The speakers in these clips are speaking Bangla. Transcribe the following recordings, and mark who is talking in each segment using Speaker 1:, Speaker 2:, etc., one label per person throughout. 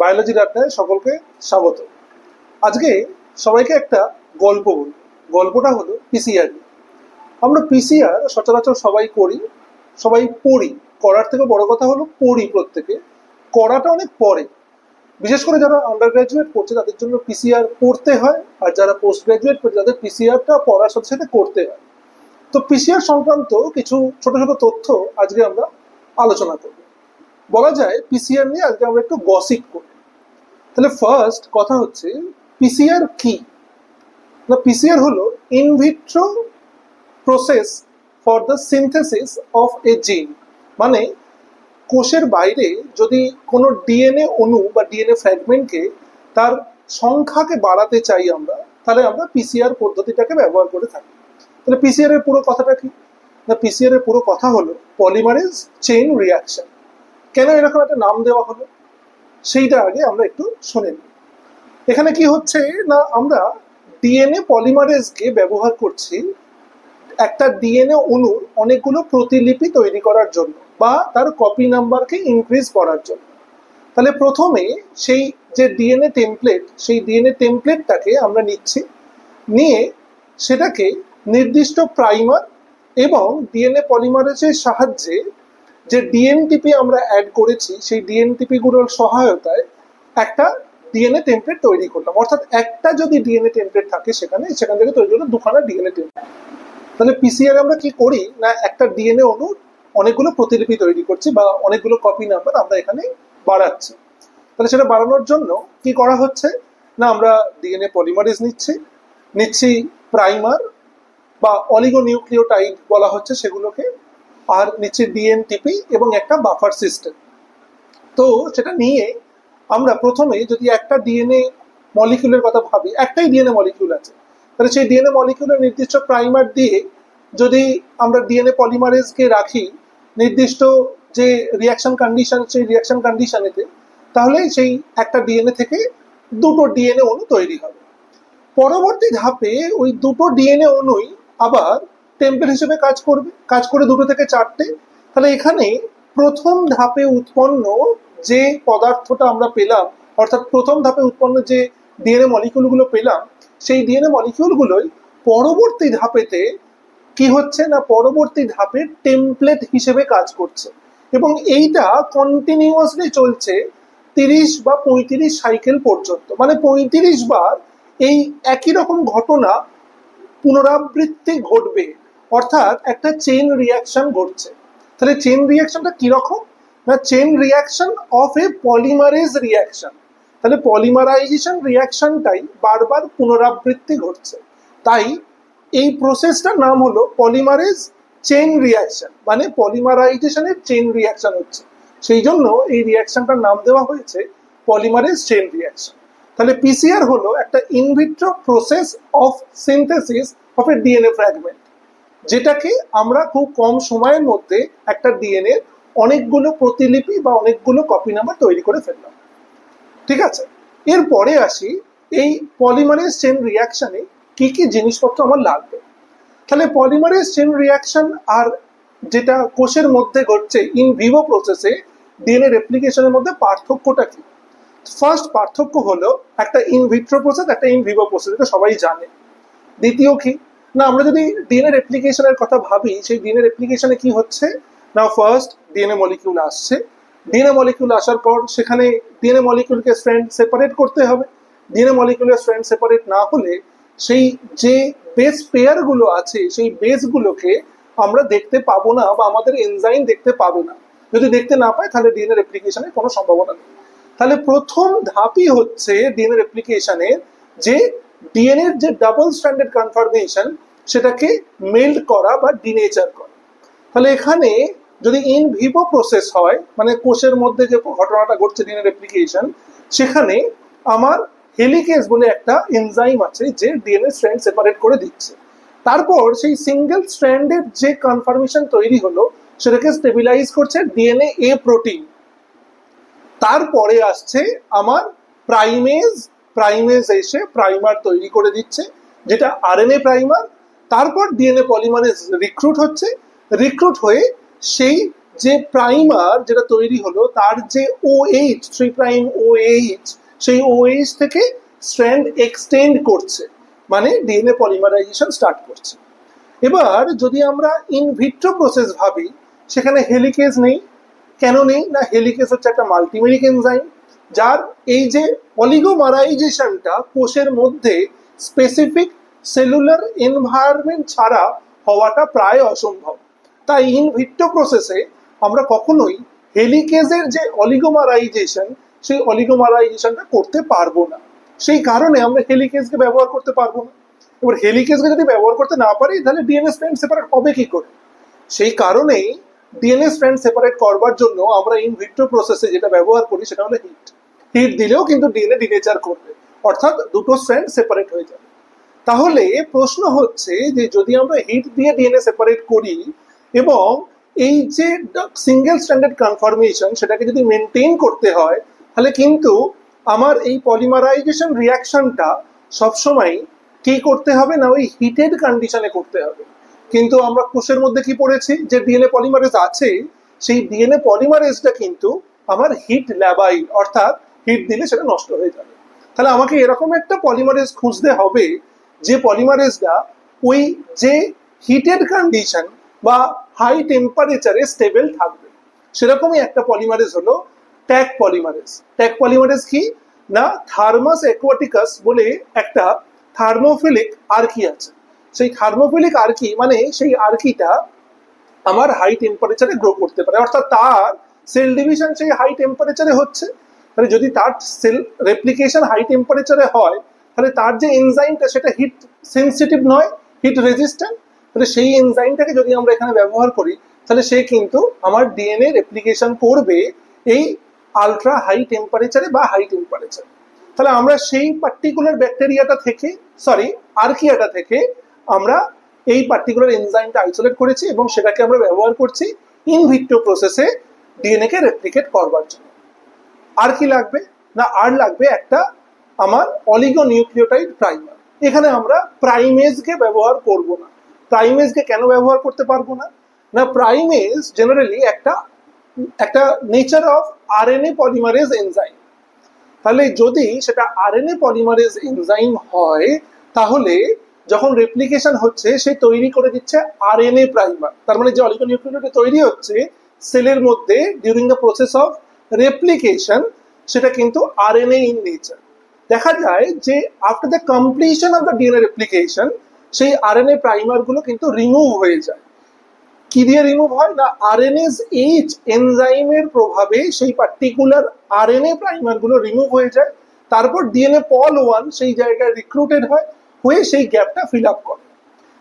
Speaker 1: বায়োলজির আড্ডায় সকলকে স্বাগত। আজকে সবাইকে একটা গল্প বলি। গল্পটা হলো পিসিআর। আমরা পিসিআর সচরাচর সবাই করি, সবাই পড়ি। করার থেকে বড় কথা হলো পড়ি প্রত্যেকে, করাটা অনেক পরে। বিশেষ করে যারা আন্ডার গ্রাজুয়েট করছে তাদের জন্য পিসিআর পড়তে হয়, আর যারা পোস্ট গ্রাজুয়েট করছে তাদের পিসিআরটা পড়ার সাথে সাথে করতে হয়। তো পিসিআর সংক্রান্ত কিছু ছোট ছোট তথ্য আজকে আমরা আলোচনা করব। বলা যায় পিসিআর নিয়ে আজকে আমরা একটু গসিপ করি। তাহলে ফার্স্ট কথা হচ্ছে পিসিআর কি না, পিসিআর হলো in vitro process for the synthesis of a gene. মানে কোষের বাইরে যদি কোনো ডিএনএ অণু বা ডিএনএ ফ্র্যাগমেন্টকে তার সংখ্যাকে বাড়াতে চাই আমরা, তাহলে আমরা পিসিআর পদ্ধতিটাকে ব্যবহার করে থাকি। তাহলে পিসিআর এর পুরো কথাটা কি না, পিসিআর এর পুরো কথা হলো পলিমারেজ চেইন রিয়াকশন। কেন এরকম একটা নাম দেওয়া হলো সেইটা আগে আমরা একটু শুনে নিই। এখানে কি হচ্ছে না, আমরা ডিএনএ পলিমারেজকে ব্যবহার করছি একটা ডিএনএ অণুর অনেকগুলো প্রতিলিপি তৈরি করার জন্য বা তার কপি নাম্বারকে ইনক্রিজ করার জন্য। তাহলে প্রথমে সেই যে ডিএনএ টেমপ্লেট, সেই ডিএনএ টেমপ্লেটটাকে আমরা নিচ্ছি, নিয়ে সেটাকে নির্দিষ্ট প্রাইমার এবং ডিএনএ পলিমারেজের সাহায্যে যে ডিএনটিপি আমরা অ্যাড করেছি সেই ডিএনটিপি গুলোর সহায়তায় একটা ডিএনএ টেমপ্লেট তৈরি করলাম। অর্থাৎ একটা যদি ডিএনএ টেমপ্লেট থাকে সেখান থেকে তৈরি হলো দুখানা ডিএনএ টেমপ্লেট। তাহলে পিসিআর আমরা কি করি না, একটা ডিএনএ অণুর অনেকগুলো প্রতিলিপি তৈরি করছি বা অনেকগুলো কপি নাম্বার আমরা এখানে বাড়াচ্ছি। তাহলে সেটা বাড়ানোর জন্য কি করা হচ্ছে না, আমরা ডিএনএ পলিমারেজ নিচ্ছি প্রাইমার বা অলিগোনিউক্লিওটাইড বলা হচ্ছে সেগুলোকে, আর নিচে ডিএনটিপি এবং একটা বাফার সিস্টেম। তো সেটা নিয়ে আমরা প্রথমে যদি একটা ডিএনএ মলিকিউলের কথা ভাবি, একটাই ডিএনএ মলিকিউল আছে, তাহলে সেই ডিএনএ মলিকিউলের নির্দিষ্ট প্রাইমার দিয়ে যদি আমরা ডিএনএ পলিমারেজকে রাখি নির্দিষ্ট যে রিয়াকশন কন্ডিশন, সেই রিয়াকশন কন্ডিশনেতে, তাহলে সেই একটা ডিএনএ থেকে দুটো ডিএনএ অণু তৈরি হবে। পরবর্তী ধাপে ওই দুটো ডিএনএ অণুই আবার টেমপ্লেট হিসেবে কাজ করে দুটো থেকে চারটে। তাহলে এখানে প্রথম ধাপে উৎপন্ন যে পদার্থটা আমরা পেলাম, অর্থাৎ প্রথম ধাপে উৎপন্ন যে ডিএনএ মলিকিউলগুলো পেলাম, সেই ডিএনএ মলিকিউলগুলোই পরবর্তী ধাপেতে কি হচ্ছে না, পরবর্তী ধাপে টেমপ্লেট হিসেবে কাজ করছে এবং এইটা কন্টিনিউয়াসলি চলছে 30 বা 35 সাইকেল পর্যন্ত। মানে 35 বার এই একই রকম ঘটনা পুনরাবৃত্তি ঘটবে, অর্থাৎ একটা চেইন রিয়াকশন ঘটছে। তাহলে চেইন রিয়াকশনটা কিরকম না, chain reaction of A polymerase reaction. তাহলে পলিমারাইজেশন রিয়াকশনটাই বারবার পুনরাবৃত্তি ঘটছে, তাই এই প্রসেসটার নাম হলো পলিমারেজ চেইন রিয়াকশন। মানে পলিমারাইজেশনের চেইন রিয়াকশন হচ্ছে, সেই জন্য এই রিয়াকশনটার নাম দেওয়া হয়েছে পলিমারেজ চেইন রিয়াকশন। তাহলে পিসিআর হলো একটা in vitro process of synthesis of A DNA fragment, যেটাকে আমরা খুব কম সময়ের মধ্যে একটা ডিএনএ অনেকগুলো প্রতিলিপি বা অনেকগুলো কপি নাম্বার তৈরি করে ফেললাম। ঠিক আছে, এরপরে আসি এই পলিমারেজ চেইন রিয়াকশনে কি কি জিনিসপত্র আমার লাগবে। তাহলে পলিমারেজ চেইন রিয়াকশন আর যেটা কোষের মধ্যে ঘটছে ইন ভিভো প্রসেসে ডিএনএ রেপ্লিকেশনের মধ্যে পার্থক্যটা কি? ফার্স্ট পার্থক্য হলো একটা ইন ভিট্রো প্রসেস, একটা ইন ভিভো প্রসেস, এটা সবাই জানে। দ্বিতীয় কি না, আমরা যদি ডিএনএ রেপ্লিকেশনের কথা ভাবি, সেই ডিএনএ রেপ্লিকেশনে কি হচ্ছে না, ফার্স্ট ডিএনএ মলিকিউল আসছে, ডিএনএ মলিকিউল আসার পর সেখানে ডিএনএ মলিকিউলকে স্ট্র্যান্ড সেপারেট করতে হবে। ডিএনএ মলিকিউলের স্ট্র্যান্ড সেপারেট না হলে সেই যে বেস পেয়ারগুলো আছে সেই বেসগুলোকে আমরা দেখতে পাবো না বা আমাদের এনজাইম দেখতে পাবে না। যদি দেখতে না পায় তাহলে ডিএনএ রেপ্লিকেশনের কোনো সম্ভাবনা নেই। তাহলে প্রথম ধাপই হচ্ছে ডিএনএ রেপ্লিকেশনের যে ডিএনএর যে ডাবল স্ট্র্যান্ডেড কনফার্মেশন সেটাকে মেল্ট করা বা ডিনেচার করা। তাহলে এখানে যদি ইন ভিভো প্রসেস হয়, মানে কোষের মধ্যে যে ঘটনাটা ঘটছে ডিএনএ রেপ্লিকেশন, সেখানে আমার হেলিকেজ বলে একটা এনজাইম আছে যে ডিএনএ স্ট্র্যান্ড সেপারেট করে দিচ্ছে। তারপর সেই সিঙ্গেল স্ট্র্যান্ডের যে কনফার্মেশন তৈরি হলো সেটাকে স্টেবিলাইজ করছে ডিএনএ এ প্রোটিন। তারপরে আসছে আমার প্রাইমেজ এসে প্রাইমার তৈরি করে দিচ্ছে, যেটা আরএনএ প্রাইমার। তারপর ডিএনএ পলিমারেজ রিক্রুট হয়ে সেই যে প্রাইমার যেটা তৈরি হলো তার যে OH 3' OH সেই OH থেকে স্ট্র্যান্ড এক্সটেন্ড করছে, মানে ডিএনএ পলিমারাইজেশন স্টার্ট করছে। এবার যদি আমরা ইন ভিট্রো প্রসেস ভাবি, সেখানে হেলিকেজ নেই। কেন নেই? না, হেলিকেজ হচ্ছে একটা মাল্টিমেরিক এনজাইম, যার এই যে অলিগোমারাইজেশনটা কোষের মধ্যে স্পেসিফিক সেলুলার এনভায়রনমেন্ট ছাড়া হওয়াটা প্রায় অসম্ভব। তাই ইন ভিট্রো প্রসেসে আমরা কখনোই হেলিকেজের যে অলিগোমারাইজেশন সেই অলিগোমারাইজেশনটা করতে পারবো না। সেই কারণে আমরা হেলিকেজকে ব্যবহার করতে পারবো না। এবার হেলিকেজকে যদি ব্যবহার করতে না পারি তাহলে ডিএনএ স্ট্র্যান্ড সেপারেট হবে কি করে? সেই কারণেই ডিএনএ স্ট্র্যান্ড সেপারেট করবার জন্য আমরা ইন ভিট্রো প্রসেসে যেটা ব্যবহার করি সেটা হলো হিট। হিট দিলেও কিন্তু ডিএনএ ডিনেচার করবে, অর্থাৎ দুটো স্ট্র্যান্ড সেপারেট হয়ে যাবে। তাহলে প্রশ্ন হচ্ছে যে যদি আমরা হিট দিয়ে ডিএনএ সেপারেট করি এবং এই যে সিঙ্গেল স্ট্যান্ডার্ড কনফার্মেশন সেটাকে যদি মেনটেন করতে হয়, তাহলে কিন্তু আমার এই পলিমারাইজেশন রিয়াকশনটা সবসময় কি করতে হবে না, ওই হিটেড কন্ডিশনে করতে হবে। কিন্তু আমরা কোষের মধ্যে কি পড়েছি, যে ডিএনএ পলিমারেজ আছে সেই ডিএনএ পলিমারেজটা কিন্তু আমার হিট ল্যাবাইল, অর্থাৎ হিট দিলে সেটা নষ্ট হয়ে যাবে। তাহলে আমাকে এরকম একটা পলিমারেজ খুঁজতে হবে যে পলিমারেজটা ওই যে হিটেড কন্ডিশন বা হাই টেম্পারেচারে স্টেবল থাকবে। সেরকমই একটা পলিমারেজ হলো ট্যাগ পলিমারেজ। ট্যাগ পলিমারেজ কি না, থার্মাস অ্যাকোয়াটিকাস বলে একটা থার্মোফিলিক আর্কি আছে। সেই থার্মোফিলিক আর্কি মানে সেই আর্কিটা আমার হাই টেম্পারেচারে গ্রো করতে পারে, অর্থাৎ তার সেল ডিভিশন সেই হাই টেম্পারেচারে হচ্ছে। তাহলে যদি তার সেল রেপ্লিকেশন হাই টেম্পারেচারে হয়, তাহলে তার যে এনজাইমটা সেটা হিট সেন্সিটিভ নয়, হিট রেজিস্ট্যান্ট। তাহলে সেই এনজাইমটাকে যদি আমরা এখানে ব্যবহার করি, তাহলে সে কিন্তু আমার ডিএনএ রেপ্লিকেশন করবে এই আলট্রা হাই টেম্পারেচারে বা হাই টেম্পারেচারে। তাহলে আমরা সেই পার্টিকুলার ব্যাকটেরিয়াটা থেকে আর্কিয়াটা থেকে আমরা এই পার্টিকুলার এনজাইমটা আইসোলেট করেছি এবং সেটাকে আমরা ব্যবহার করছি ইন ভিট্রো প্রসেসে ডিএনএ কে রেপ্লিকেট করবার জন্য। আর কি লাগবে না, আর লাগবে একটা আমার অলিগোনিউক্লিওটাইড প্রাইমার। এখানে আমরা প্রাইমেজকে ব্যবহার করব না। প্রাইমেজকে কেন ব্যবহার করতে পারবো না? না, প্রাইমেজ জেনারেলি একটা nature of RNA polymerase enzyme. তাহলে যদি সেটা আরএনএ পলিমারেজ এনজাইম হয়, তাহলে যখন রেপ্লিকেশন হচ্ছে সে তৈরি করে দিচ্ছে আরএনএ প্রাইমার। তার মানে যে অলিগোনিউক্লিওটাইড তৈরি হচ্ছে সেলের মধ্যে during the process of replication, সেটা কিন্তু আরএনএ ইন নেচার। দেখা যায় যে after the completion of the DNA replication সেই আরএনএ প্রাইমার গুলো কিন্তু রিমুভ হয়ে যায়। কি দিয়ে রিমুভ হয় না, আরএনএজ এইচ এনজাইমের প্রভাবে সেই পার্টিকুলার আরএনএ প্রাইমার গুলো রিমুভ হয়ে যায়। তারপর ডিএনএ পল 1 সেই জায়গায় রিক্রুটেড হয়ে সেই গ্যাপটা ফিল আপ করে।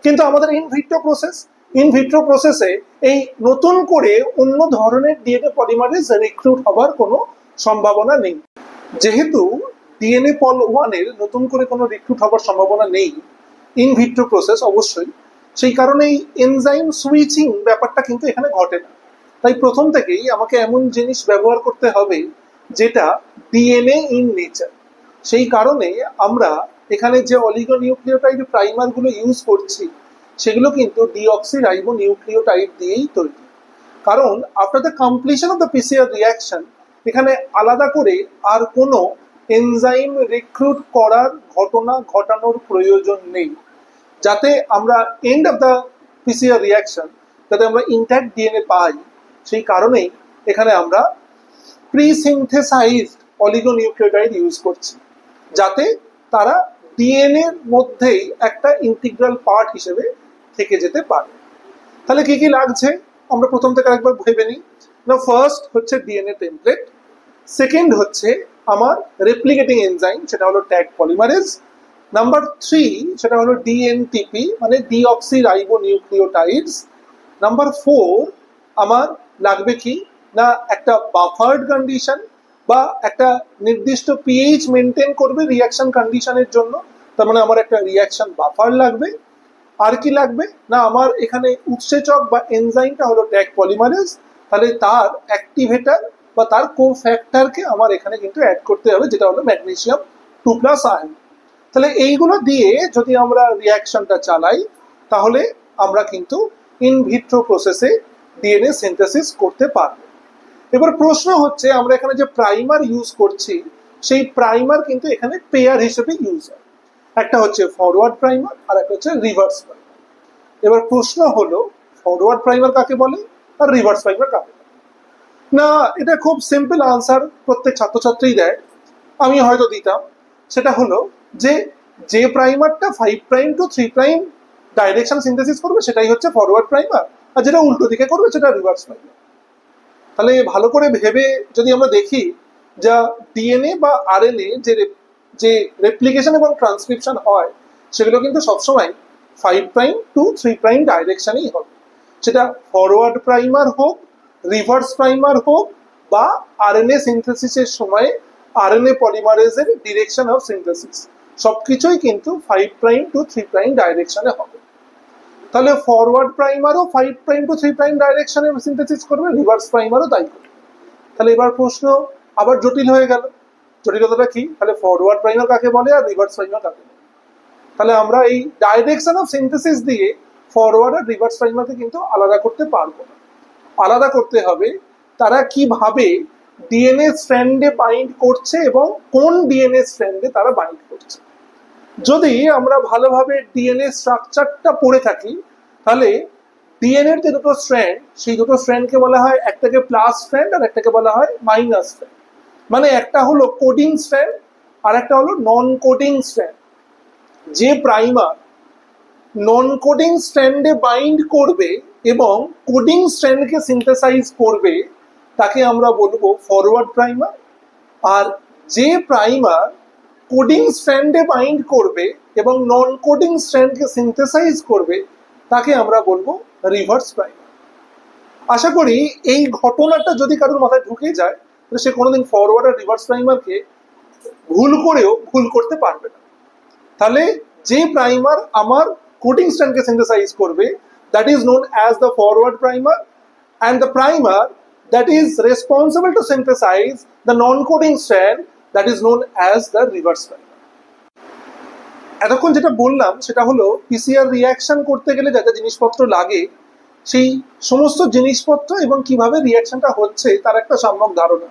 Speaker 1: কিন্তু আমাদের ইন ভিট্রো প্রসেসে এই নতুন করে অন্য ধরনের ডিএনএ পলিমারেজ রিক্রুট হবার কোনো সম্ভাবনা নেই। যেহেতু ডিএনএ পল 1 এর নতুন করে কোনো রিক্রুট হবার সম্ভাবনা নেই ইন ভিট্রো প্রসেস অবশ্যই, সেই কারণে এই এনজাইম সুইচিং ব্যাপারটা কিন্তু এখানে ঘটে না। তাই প্রথম থেকেই আমাকে এমন জিনিস ব্যবহার করতে হবে যেটা ডিএনএ ইন নেচার। সেই কারণে আমরা এখানে যে অলিগোনিউক্লিওটাইড প্রাইমার গুলো ইউজ করছি সেগুলো কিন্তু ডিঅক্সিরাইবোনিউক্লিওটাইড দিয়েই তৈরি। কারণ after the completion of the PCR reaction এখানে আলাদা করে আর কোনো এনজাইম রিক্রুট করার ঘটনা ঘটানোর প্রয়োজন নেই, যাতে আমরা end of the PCR reaction যাতে আমরা ইনট্যাক্ট ডিএনএ পাই। সেই কারণেই এখানে আমরা প্রিসিনথেসাইজড অলিগোনিউক্লিওটাইড ইউজ করছি, যাতে তারা ডিএনএ এর মধ্যেই একটা ইন্টিগ্রাল পার্ট হিসেবে থেকে যেতে পারে। তাহলে কি কি লাগছে আমরা প্রথম থেকে একবার ভেবে নিই। না, ফার্স্ট হচ্ছে ডিএনএ টেমপ্লেট, সেকেন্ড হচ্ছে আমার রেপ্লিকেটিং এনজাইম সেটা হলো ট্যাগ পলিমারেজ, নাম্বার 3 সেটা হলো ডিএনটিপি মানে ডিঅক্সিরাইবোনিউক্লিওটাইডস, নাম্বার 4 আমার লাগবে কি না একটা বাফার্ড কন্ডিশন বা একটা নির্দিষ্ট পিএইচ মেনটেন করবে রিয়াকশন কন্ডিশনের জন্য, তার মানে আমার একটা রিয়াকশন বাফার লাগবে। আর কি লাগবে না, আমার এখানে উৎসেচক বা এনজাইমটা হলো ট্যাগ পলিমারেজ, তাহলে তার অ্যাক্টিভেটর বা তার কোফ্যাক্টরকে আমার এখানে কিন্তু অ্যাড করতে হবে, যেটা হলো ম্যাগনেসিয়াম 2+ আয়ন। তাহলে এইগুলো দিয়ে যদি আমরা রিয়াকশনটা চালাই তাহলে আমরা কিন্তু ইন ভিট্রো প্রসেসে ডিএনএ সিনথেসিস করতে পারবে। এবার প্রশ্ন হচ্ছে আমরা এখানে যে প্রাইমার ইউজ করছি সেই প্রাইমার কিন্তু এখানে পেয়ার হিসেবে ইউজ হয়। একটা হচ্ছে ফরওয়ার্ড প্রাইমার আর একটা হচ্ছে রিভার্স প্রাইমার। এবার প্রশ্ন হলো ফরওয়ার্ড প্রাইমার কাকে বলে আর রিভার্স প্রাইমার কাকে বলে? না, এটা খুব সিম্পল আনসার প্রত্যেক ছাত্রছাত্রী দেয়, আমি হয়তো দিতাম। সেটা হলো যে যে প্রাইমারটা 5 prime to 3 prime direction synthesis করবে সেটাই হচ্ছে ফরওয়ার্ড প্রাইমার, আর যেটা উল্টো দিকে করবে সেটা রিভার্স প্রাইমার। তাহলে ভালো করে ভেবে যদি আমরা দেখি যা ডিএনএ বা আরএনএ যে রেপ্লিকেশন এবং ট্রান্সক্রিপশন হয় সেগুলো কিন্তু সবসময় 5 প্রাইম টু 3 প্রাইম ডাইরেকশনেই হবে। সেটা ফরওয়ার্ড প্রাইমার হোক, রিভার্স প্রাইমার হোক, বা আরএনএ সিনথেসিসের সময় আরএনএ পলিমারেজের ডিরেকশন অফ সিনথেসিস, সবকিছুই কিন্তু 5 প্রাইম টু 3 প্রাইম ডাইরেকশনে হবে। তাহলে ফরওয়ার্ড প্রাইমারও 5 প্রাইম টু 3 প্রাইম ডাইরেকশনে সিনথেসিস করবে, রিভার্স প্রাইমারও তাই করবে। তাহলে এবার প্রশ্ন আবার জটিল হয়ে গেল। জটিলতাটা কি? তাহলে ফরওয়ার্ড প্রাইমার কাকে বলে আর রিভার্স প্রাইমার কাকে বলে? তাহলে আমরা এই ডাইরেকশন অফ সিনথেসিস দিয়ে ফরওয়ার্ড আর রিভার্স প্রাইমারকে কিন্তু আলাদা করতে পারবো না। আলাদা করতে হবে তারা কিভাবে ডিএনএ স্ট্র্যান্ডে বাইন্ড করছে এবং কোন ডিএনএ স্ট্র্যান্ডে তারা বাইন্ড করছে। যদি আমরা ভালোভাবে ডিএনএ স্ট্রাকচারটা পড়ে থাকি তাহলে ডিএনএর যে দুটো স্ট্র্যান্ড সেই দুটো স্ট্র্যান্ডকে বলা হয়, একটাকে প্লাস স্ট্র্যান্ড আর একটাকে বলা হয় মাইনাস স্ট্র্যান্ড। মানে একটা হলো কোডিং স্ট্র্যান্ড আর একটা হলো নন কোডিং স্ট্র্যান্ড। যে প্রাইমার নন কোডিং স্ট্র্যান্ডে বাইন্ড করবে এবং কোডিং স্ট্র্যান্ডকে সিনথেসাইজ করবে তাকে আমরা বলবো ফরওয়ার্ড প্রাইমার। আর যে প্রাইমার কোডিং স্ট্র্যান্ডে বাইন্ড করবে এবং নন কোডিং স্ট্র্যান্ডকে সিনথেসাইজ করবে তাকে আমরা বলবো রিভার্স প্রাইমার। আশা করি এই ঘটনাটা যদি কারোর মাথায় ঢুকে যায় তাহলে সে কোনোদিন ফরওয়ার্ড আর রিভার্স প্রাইমারকে ভুল করেও ভুল করতে পারবে না। তাহলে যে প্রাইমার আমার কোডিং স্ট্র্যান্ডকে সিনথেসাইজ করবে that is known as the forward primer, and the primer that is responsible to synthesize the non coding strand that is known as the reverse primer. এতক্ষণ যেটা বললাম সেটা হলো পিসিআর রিয়াকশন করতে গেলে যা যা জিনিসপত্র লাগে সেই সমস্ত জিনিসপত্র এবং কিভাবে রিয়াকশনটা হচ্ছে তার একটা সম্যক ধারণা।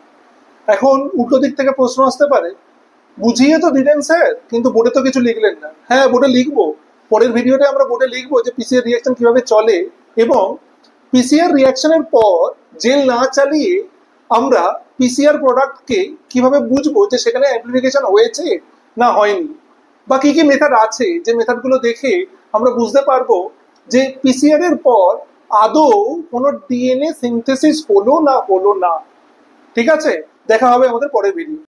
Speaker 1: এখন উল্টো দিক থেকে প্রশ্ন আসতে পারে, বুঝিয়ে তো দিলেন স্যার কিন্তু বোর্ডে তো কিছু লিখলেন না। হ্যাঁ, বোর্ডে লিখবো, পরের ভিডিওতে আমরা বোর্ডে লিখবো যে পিসিআর রিয়াকশন কিভাবে চলে এবং পিসিআর রিয়াকশনের পর জেল না চালিয়ে আমরা পিসিআর প্রোডাক্টকে কিভাবে বুঝবো যে সেখানে অ্যামপ্লিফিকেশন হয়েছে না হয়নি, বা কি কি মেথড আছে যে মেথডগুলো দেখে আমরা বুঝতে পারবো যে পিসিআর এর পর আদৌ কোনো ডিএনএ সিনথেসিস হলো না হলো না। ঠিক আছে, দেখা হবে আমাদের পরের ভিডিও।